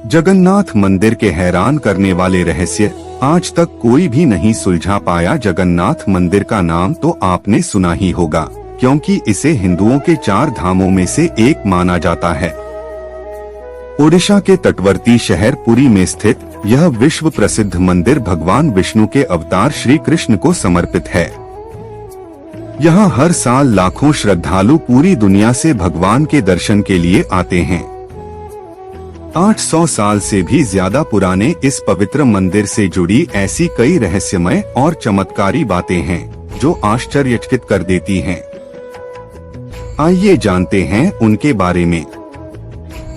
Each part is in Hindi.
जगन्नाथ मंदिर के हैरान करने वाले रहस्य आज तक कोई भी नहीं सुलझा पाया। जगन्नाथ मंदिर का नाम तो आपने सुना ही होगा, क्योंकि इसे हिंदुओं के 4 धामों में से एक माना जाता है। ओडिशा के तटवर्ती शहर पुरी में स्थित यह विश्व प्रसिद्ध मंदिर भगवान विष्णु के अवतार श्री कृष्ण को समर्पित है। यहाँ हर साल लाखों श्रद्धालु पूरी दुनिया से भगवान के दर्शन के लिए आते हैं। 800 साल से भी ज्यादा पुराने इस पवित्र मंदिर से जुड़ी ऐसी कई रहस्यमय और चमत्कारी बातें हैं जो आश्चर्यचकित कर देती हैं। आइए जानते हैं उनके बारे में।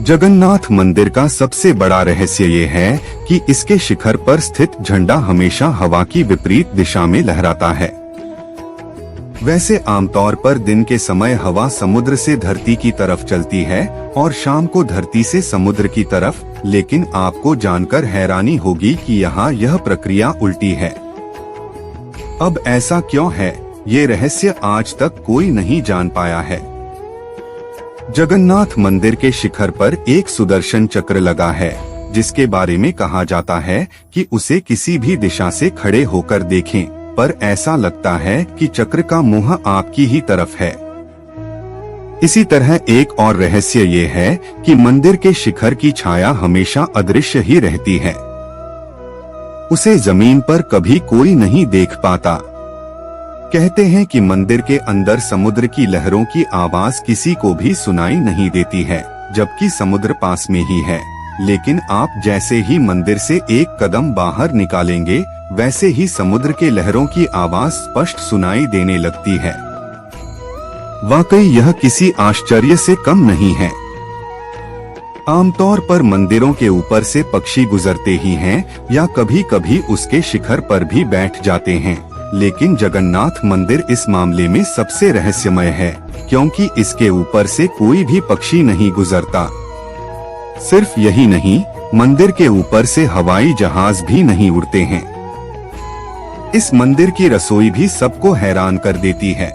जगन्नाथ मंदिर का सबसे बड़ा रहस्य ये है कि इसके शिखर पर स्थित झंडा हमेशा हवा की विपरीत दिशा में लहराता है। वैसे आमतौर पर दिन के समय हवा समुद्र से धरती की तरफ चलती है और शाम को धरती से समुद्र की तरफ, लेकिन आपको जानकर हैरानी होगी कि यहाँ यह प्रक्रिया उल्टी है। अब ऐसा क्यों है, ये रहस्य आज तक कोई नहीं जान पाया है। जगन्नाथ मंदिर के शिखर पर एक सुदर्शन चक्र लगा है, जिसके बारे में कहा जाता है कि उसे किसी भी दिशा से खड़े होकर देखें, पर ऐसा लगता है कि चक्र का मुंह आपकी ही तरफ है। इसी तरह एक और रहस्य ये है कि मंदिर के शिखर की छाया हमेशा अदृश्य ही रहती है। उसे जमीन पर कभी कोई नहीं देख पाता। कहते हैं कि मंदिर के अंदर समुद्र की लहरों की आवाज किसी को भी सुनाई नहीं देती है, जबकि समुद्र पास में ही है। लेकिन आप जैसे ही मंदिर से एक कदम बाहर निकालेंगे, वैसे ही समुद्र के लहरों की आवाज स्पष्ट सुनाई देने लगती है। वाकई यह किसी आश्चर्य से कम नहीं है। आमतौर पर मंदिरों के ऊपर से पक्षी गुजरते ही हैं या कभी कभी उसके शिखर पर भी बैठ जाते हैं, लेकिन जगन्नाथ मंदिर इस मामले में सबसे रहस्यमय है, क्योंकि इसके ऊपर से कोई भी पक्षी नहीं गुजरता। सिर्फ यही नहीं, मंदिर के ऊपर से हवाई जहाज भी नहीं उड़ते हैं। इस मंदिर की रसोई भी सबको हैरान कर देती है।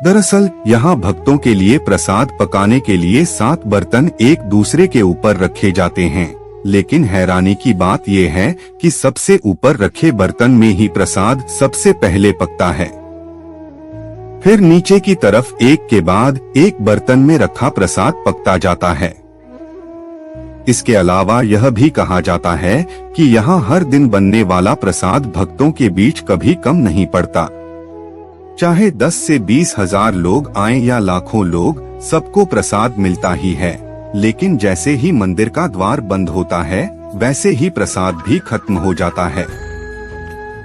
दरअसल यहाँ भक्तों के लिए प्रसाद पकाने के लिए 7 बर्तन एक दूसरे के ऊपर रखे जाते हैं, लेकिन हैरानी की बात यह है कि सबसे ऊपर रखे बर्तन में ही प्रसाद सबसे पहले पकता है। फिर नीचे की तरफ एक के बाद एक बर्तन में रखा प्रसाद पकता जाता है। इसके अलावा यह भी कहा जाता है कि यहाँ हर दिन बनने वाला प्रसाद भक्तों के बीच कभी कम नहीं पड़ता। चाहे 10 से 20 हजार लोग आएं या लाखों लोग, सबको प्रसाद मिलता ही है। लेकिन जैसे ही मंदिर का द्वार बंद होता है, वैसे ही प्रसाद भी खत्म हो जाता है।